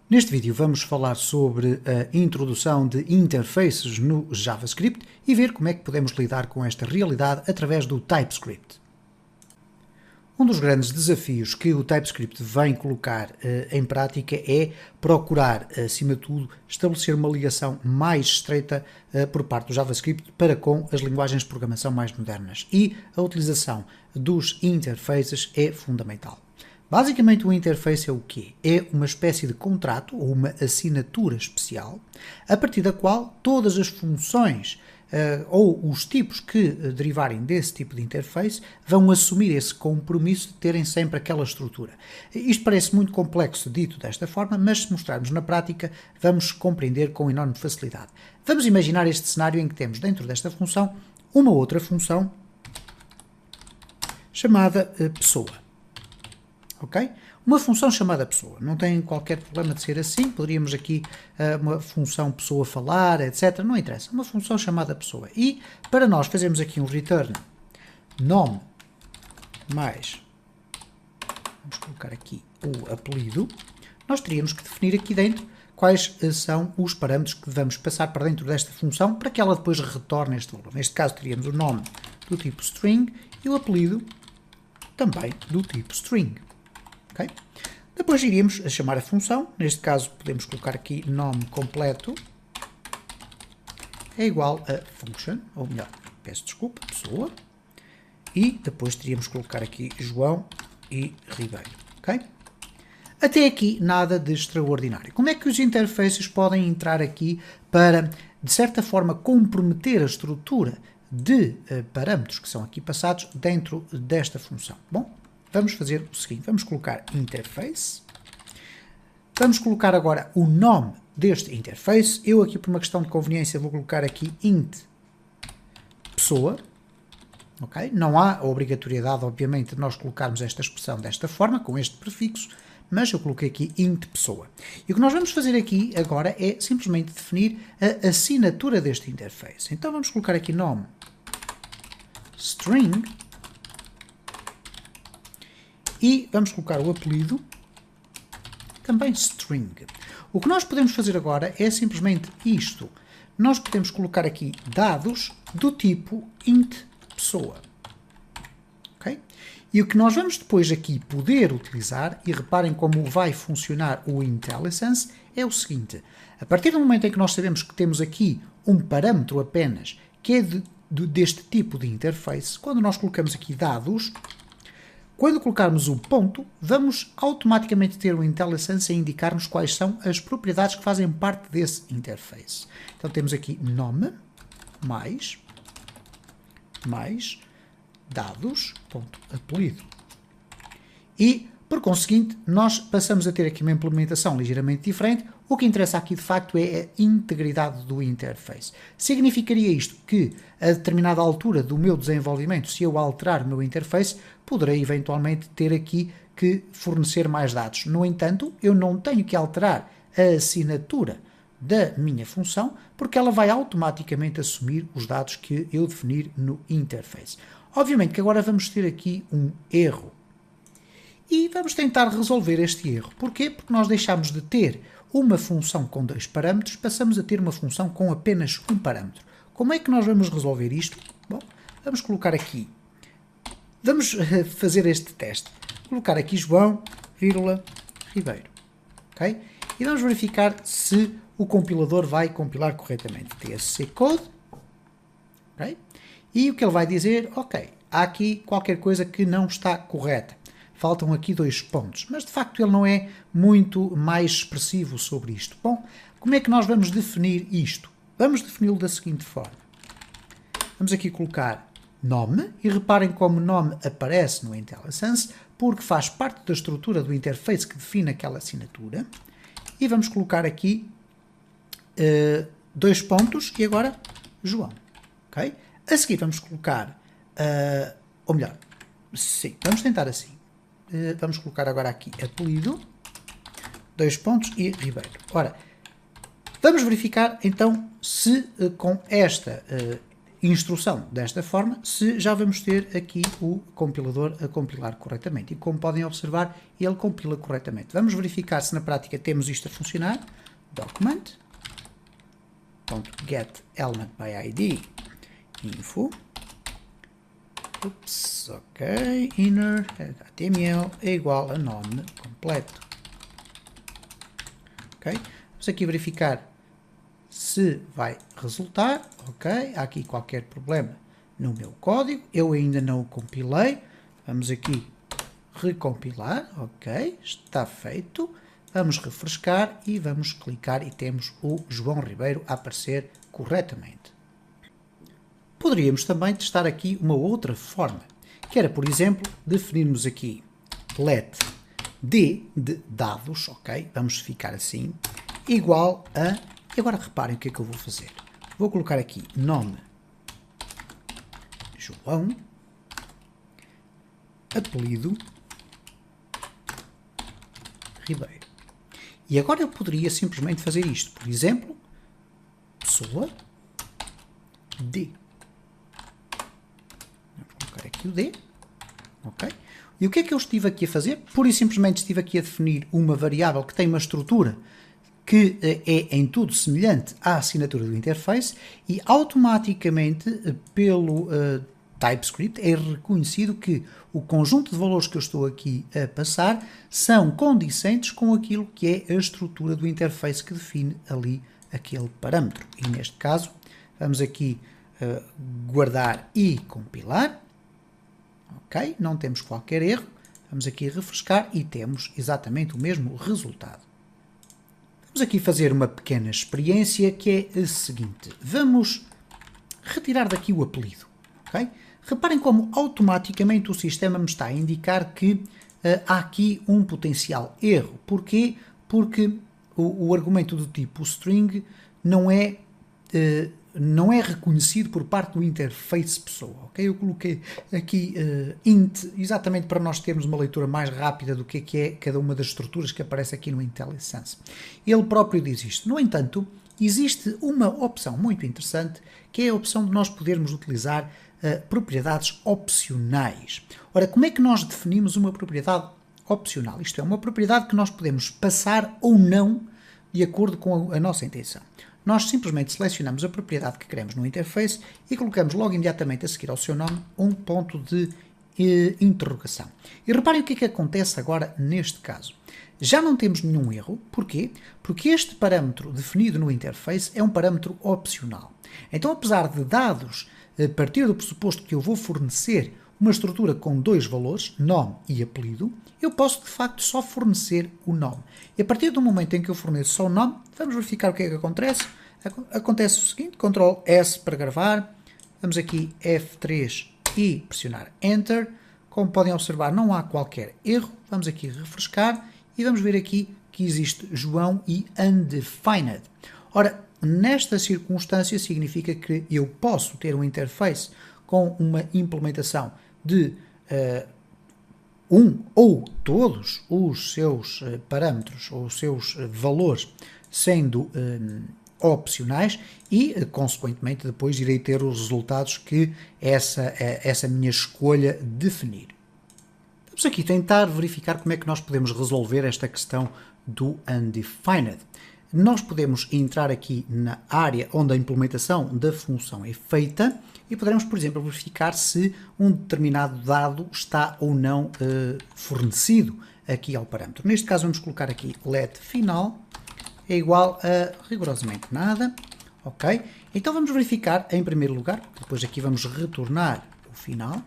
Neste vídeo vamos falar sobre a introdução de interfaces no JavaScript e ver como é que podemos lidar com esta realidade através do TypeScript. Um dos grandes desafios que o TypeScript vem colocar em prática é procurar, acima de tudo, estabelecer uma ligação mais estreita por parte do JavaScript para com as linguagens de programação mais modernas. E a utilização dos interfaces é fundamental. Basicamente, o interface é o quê? É uma espécie de contrato ou uma assinatura especial, a partir da qual todas as funções ou os tipos que derivarem desse tipo de interface vão assumir esse compromisso de terem sempre aquela estrutura. Isto parece muito complexo dito desta forma, mas se mostrarmos na prática, vamos compreender com enorme facilidade. Vamos imaginar este cenário em que temos dentro desta função uma outra função chamada pessoa. Ok? Uma função chamada pessoa. Não tem qualquer problema de ser assim. Poderíamos aqui uma função pessoa falar, etc. Não interessa. Uma função chamada pessoa. E para nós fazermos aqui um return nome mais, vamos colocar aqui o apelido, nós teríamos que definir aqui dentro quais são os parâmetros que devemos passar para dentro desta função para que ela depois retorne este valor. Neste caso teríamos o nome do tipo string e o apelido também do tipo string. Okay? Depois iríamos a chamar a função, neste caso podemos colocar aqui nome completo é igual a function, ou melhor, peço desculpa, pessoa, e depois teríamos que colocar aqui João e Ribeiro. Okay? Até aqui nada de extraordinário. Como é que os interfaces podem entrar aqui para, de certa forma, comprometer a estrutura de parâmetros que são aqui passados dentro desta função? Bom, vamos fazer o seguinte, vamos colocar interface, vamos colocar agora o nome deste interface. Eu aqui por uma questão de conveniência vou colocar aqui int pessoa, ok? Não há a obrigatoriedade obviamente de nós colocarmos esta expressão desta forma, com este prefixo, mas eu coloquei aqui int pessoa. E o que nós vamos fazer aqui agora é simplesmente definir a assinatura deste interface. Então vamos colocar aqui nome string e vamos colocar o apelido, também string. O que nós podemos fazer agora é simplesmente isto. Nós podemos colocar aqui dados do tipo int pessoa. Okay? E o que nós vamos depois aqui poder utilizar, e reparem como vai funcionar o IntelliSense, é o seguinte. A partir do momento em que nós sabemos que temos aqui um parâmetro apenas, que é deste tipo de interface, quando nós colocamos aqui dados, quando colocarmos o ponto, vamos automaticamente ter o IntelliSense a indicar-nos quais são as propriedades que fazem parte desse interface. Então temos aqui nome mais dados.apelido. E, por conseguinte, nós passamos a ter aqui uma implementação ligeiramente diferente. O que interessa aqui, de facto, é a integridade do interface. Significaria isto que, a determinada altura do meu desenvolvimento, se eu alterar o meu interface, poderei eventualmente ter aqui que fornecer mais dados. No entanto, eu não tenho que alterar a assinatura da minha função, porque ela vai automaticamente assumir os dados que eu definir no interface. Obviamente que agora vamos ter aqui um erro. E vamos tentar resolver este erro. Porquê? Porque nós deixamos de ter uma função com 2 parâmetros, passamos a ter uma função com apenas um parâmetro. Como é que nós vamos resolver isto? Bom, vamos colocar aqui, vamos fazer este teste. Colocar aqui João, vírgula, Ribeiro. Okay? E vamos verificar se o compilador vai compilar corretamente. TSC code. Okay? E o que ele vai dizer, ok, há aqui qualquer coisa que não está correta. Faltam aqui 2 pontos, mas de facto ele não é muito mais expressivo sobre isto. Bom, como é que nós vamos definir isto? Vamos defini-lo da seguinte forma. Vamos aqui colocar nome, e reparem como nome aparece no IntelliSense, porque faz parte da estrutura do interface que define aquela assinatura. E vamos colocar aqui 2 pontos e agora João. Okay? A seguir vamos colocar, ou melhor, sim, vamos tentar assim. Vamos colocar agora aqui apelido, 2 pontos e Ribeiro. Ora, vamos verificar então se com instrução desta forma se já vamos ter aqui o compilador a compilar corretamente. E como podem observar, ele compila corretamente. Vamos verificar se na prática temos isto a funcionar. Document.getElementById info. Ups, ok. Inner HTML é igual a nome completo. Ok. Vamos aqui verificar se vai resultar. Ok. Há aqui qualquer problema no meu código. Eu ainda não o compilei. Vamos aqui recompilar. Ok. Está feito. Vamos refrescar e vamos clicar e temos o João Ribeiro a aparecer corretamente. Poderíamos também testar aqui uma outra forma, que era, por exemplo, definirmos aqui let d de dados, ok? Vamos ficar assim, igual a... E agora reparem o que é que eu vou fazer. Vou colocar aqui nome João, apelido Ribeiro. E agora eu poderia simplesmente fazer isto. Por exemplo, pessoa D. Vamos colocar aqui o D. Ok? E o que é que eu estive aqui a fazer? Pura e simplesmente estive aqui a definir uma variável que tem uma estrutura que é em tudo semelhante à assinatura do interface e automaticamente pelo TypeScript é reconhecido que o conjunto de valores que eu estou aqui a passar são condicentes com aquilo que é a estrutura do interface que define ali aquele parâmetro. E neste caso, vamos aqui guardar e compilar. Ok, não temos qualquer erro. Vamos aqui refrescar e temos exatamente o mesmo resultado. Vamos aqui fazer uma pequena experiência que é a seguinte. Vamos retirar daqui o apelido. Ok? Reparem como automaticamente o sistema me está a indicar que há aqui um potencial erro. Porquê? Porque o argumento do tipo string não é reconhecido por parte do interface pessoa. Okay? Eu coloquei aqui int exatamente para nós termos uma leitura mais rápida do que é cada uma das estruturas que aparece aqui no IntelliSense. Ele próprio diz isto. No entanto, existe uma opção muito interessante que é a opção de nós podermos utilizar propriedades opcionais. Ora, como é que nós definimos uma propriedade opcional? Isto é, uma propriedade que nós podemos passar ou não de acordo com a nossa intenção. Nós simplesmente selecionamos a propriedade que queremos no interface e colocamos logo imediatamente a seguir ao seu nome um ponto de interrogação. E reparem o que é que acontece agora neste caso. Já não temos nenhum erro. Porquê? Porque este parâmetro definido no interface é um parâmetro opcional. Então, apesar de dados a partir do pressuposto que eu vou fornecer uma estrutura com dois valores, nome e apelido, eu posso de facto só fornecer o nome. E a partir do momento em que eu forneço só o nome, vamos verificar o que é que acontece. Acontece o seguinte, Ctrl S para gravar, vamos aqui F3 e pressionar Enter. Como podem observar, não há qualquer erro. Vamos aqui refrescar e vamos ver aqui que existe João e undefined. Ora, nesta circunstância significa que eu posso ter um interface com uma implementação de um ou todos os seus parâmetros ou os seus valores sendo opcionais e, consequentemente, depois irei ter os resultados que essa minha escolha definir. Vamos aqui tentar verificar como é que nós podemos resolver esta questão do undefined. Nós podemos entrar aqui na área onde a implementação da função é feita e poderemos, por exemplo, verificar se um determinado dado está ou não fornecido aqui ao parâmetro. Neste caso vamos colocar aqui let final é igual a rigorosamente nada. Ok? Então vamos verificar em primeiro lugar, depois aqui vamos retornar o final.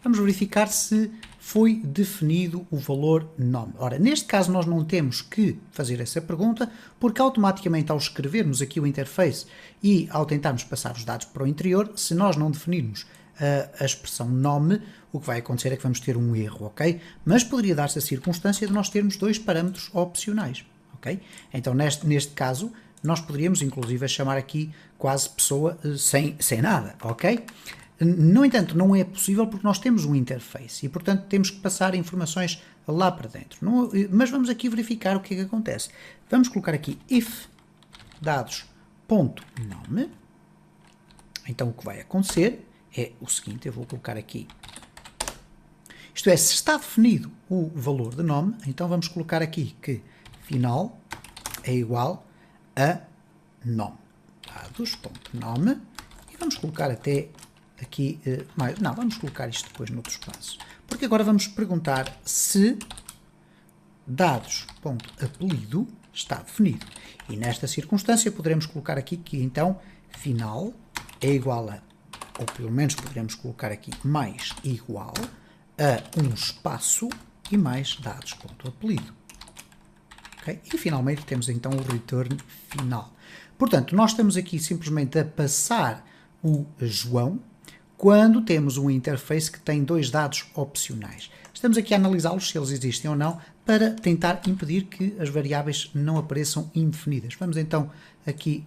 Vamos verificar se foi definido o valor nome. Ora, neste caso nós não temos que fazer essa pergunta, porque automaticamente ao escrevermos aqui o interface e ao tentarmos passar os dados para o interior, se nós não definirmos a expressão nome, o que vai acontecer é que vamos ter um erro, ok? Mas poderia dar-se a circunstância de nós termos dois parâmetros opcionais, ok? Então neste caso nós poderíamos inclusive chamar aqui quase pessoa sem nada, ok? No entanto, não é possível porque nós temos um interface e, portanto, temos que passar informações lá para dentro. Mas vamos aqui verificar o que é que acontece. Vamos colocar aqui if dados.nome Então o que vai acontecer é o seguinte, eu vou colocar aqui, isto é, se está definido o valor de nome, então vamos colocar aqui que final é igual a nome, dados.nome, e vamos colocar até aqui, não, vamos colocar isto depois noutro espaço, porque agora vamos perguntar se dados.apelido está definido, e nesta circunstância poderemos colocar aqui que então final é igual a, ou pelo menos poderemos colocar aqui mais igual a um espaço e mais dados.apelido. Okay? E finalmente temos então o return final. Portanto, nós estamos aqui simplesmente a passar o João quando temos um interface que tem dois dados opcionais. Estamos aqui a analisá-los, se eles existem ou não, para tentar impedir que as variáveis não apareçam indefinidas. Vamos então aqui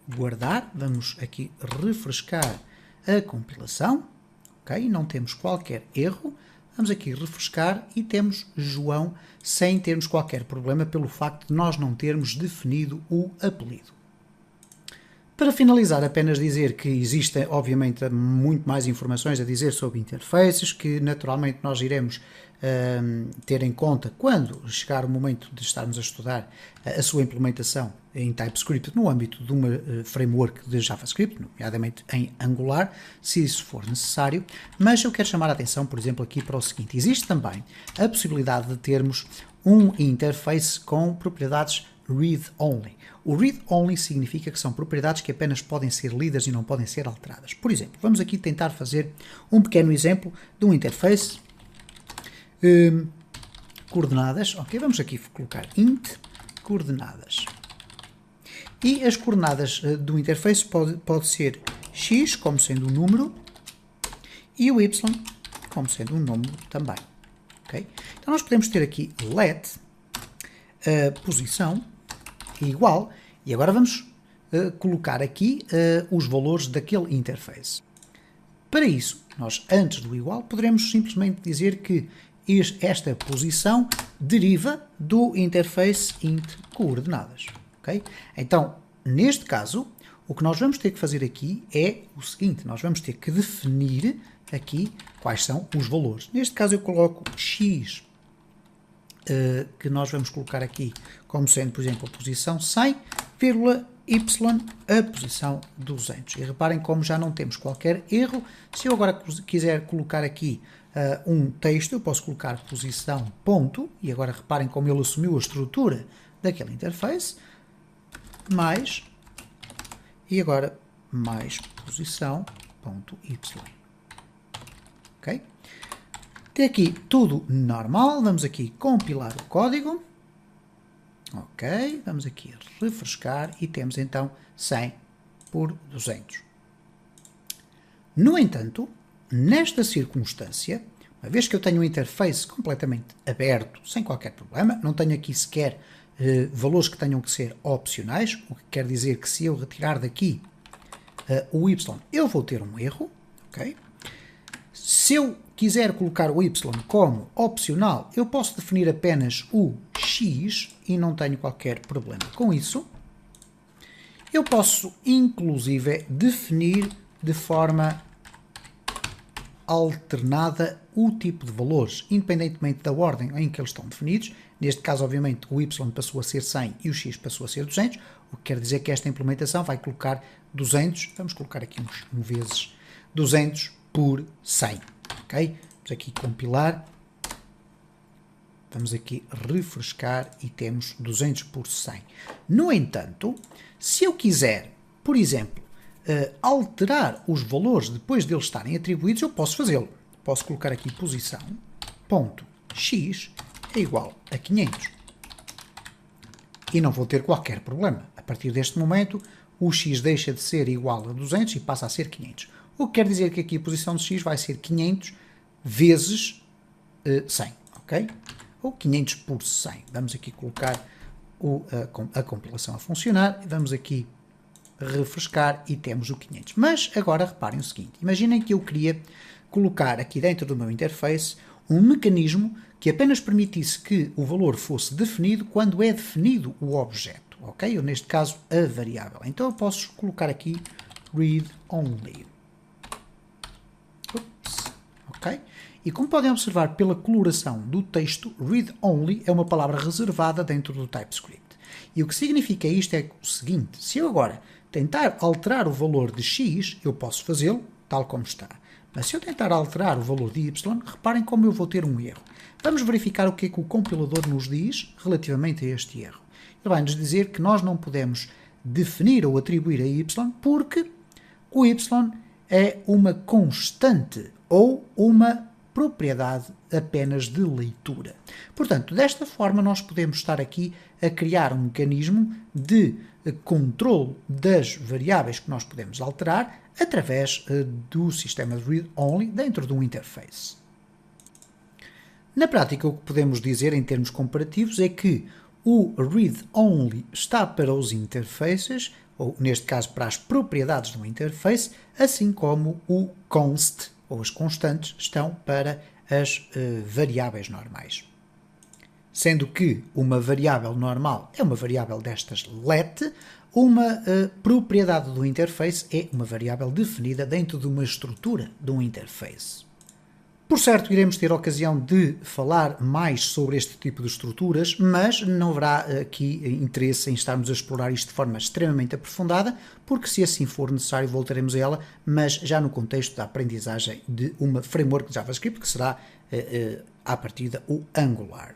guardar, vamos aqui refrescar a compilação, ok? Não temos qualquer erro, vamos aqui refrescar e temos João sem termos qualquer problema pelo facto de nós não termos definido o apelido. Para finalizar, apenas dizer que existem, obviamente, muito mais informações a dizer sobre interfaces, que naturalmente nós iremos ter em conta quando chegar o momento de estarmos a estudar a sua implementação em TypeScript no âmbito de uma framework de JavaScript, nomeadamente em Angular, se isso for necessário, mas eu quero chamar a atenção, por exemplo, aqui para o seguinte, existe também a possibilidade de termos um interface com propriedades read-only. O read-only significa que são propriedades que apenas podem ser lidas e não podem ser alteradas. Por exemplo, vamos aqui tentar fazer um pequeno exemplo de um interface coordenadas, ok, vamos aqui colocar int coordenadas. E as coordenadas do interface pode ser x como sendo um número e o y como sendo um número também. Okay? Então nós podemos ter aqui let posição igual, e agora vamos colocar aqui os valores daquele interface. Para isso, nós antes do igual poderemos simplesmente dizer que esta posição deriva do interface int coordenadas. Okay? Então, neste caso, o que nós vamos ter que fazer aqui é o seguinte, nós vamos ter que definir aqui quais são os valores. Neste caso eu coloco x, que nós vamos colocar aqui como sendo, por exemplo, a posição 100, y a posição 200. E reparem como já não temos qualquer erro. Se eu agora quiser colocar aqui um texto, eu posso colocar posição ponto, e agora reparem como ele assumiu a estrutura daquele interface, mais, e agora mais posição ponto y. Ok? Até aqui tudo normal, vamos aqui compilar o código, ok, vamos aqui refrescar e temos então 100 por 200. No entanto, nesta circunstância, uma vez que eu tenho um interface completamente aberto, sem qualquer problema, não tenho aqui sequer valores que tenham que ser opcionais, o que quer dizer que se eu retirar daqui o y, eu vou ter um erro, ok? Se eu quiser colocar o y como opcional, eu posso definir apenas o x e não tenho qualquer problema com isso. Eu posso, inclusive, definir de forma alternada o tipo de valores, independentemente da ordem em que eles estão definidos. Neste caso, obviamente, o y passou a ser 100 e o x passou a ser 200, o que quer dizer que esta implementação vai colocar 200, vamos colocar aqui um vezes 200 por 100, ok? Vamos aqui compilar, vamos aqui refrescar e temos 200 por 100. No entanto, se eu quiser, por exemplo, alterar os valores depois de eles estarem atribuídos, eu posso fazê-lo. Posso colocar aqui posição, ponto, x é igual a 500. E não vou ter qualquer problema. A partir deste momento, o x deixa de ser igual a 200 e passa a ser 500. O que quer dizer que aqui a posição de x vai ser 500 vezes 100, ok? Ou 500 por 100. Vamos aqui colocar a compilação a funcionar. Vamos aqui refrescar e temos o 500. Mas agora reparem o seguinte. Imaginem que eu queria colocar aqui dentro do meu interface um mecanismo que apenas permitisse que o valor fosse definido quando é definido o objeto, ok? Ou neste caso a variável. Então eu posso colocar aqui read only. Ups, ok? E como podem observar pela coloração do texto, read only é uma palavra reservada dentro do TypeScript. E o que significa isto é o seguinte: se eu agora tentar alterar o valor de x, eu posso fazê-lo tal como está. Mas se eu tentar alterar o valor de y, reparem como eu vou ter um erro. Vamos verificar o que é que o compilador nos diz relativamente a este erro. Ele vai nos dizer que nós não podemos definir ou atribuir a y porque o y é uma constante ou uma propriedade apenas de leitura. Portanto, desta forma nós podemos estar aqui a criar um mecanismo de controle das variáveis que nós podemos alterar através do sistema de read-only dentro de um interface. Na prática, o que podemos dizer em termos comparativos é que o read-only está para os interfaces, ou neste caso para as propriedades do interface, assim como o const, ou as constantes, estão para as variáveis normais. Sendo que uma variável normal é uma variável destas let, uma propriedade do interface é uma variável definida dentro de uma estrutura de um interface. Por certo, iremos ter a ocasião de falar mais sobre este tipo de estruturas, mas não haverá aqui interesse em estarmos a explorar isto de forma extremamente aprofundada, porque se assim for necessário voltaremos a ela, mas já no contexto da aprendizagem de uma framework de JavaScript, que será, à partida, o Angular.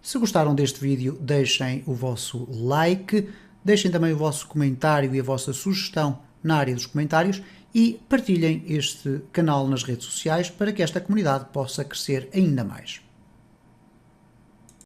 Se gostaram deste vídeo, deixem o vosso like, deixem também o vosso comentário e a vossa sugestão na área dos comentários e partilhem este canal nas redes sociais para que esta comunidade possa crescer ainda mais.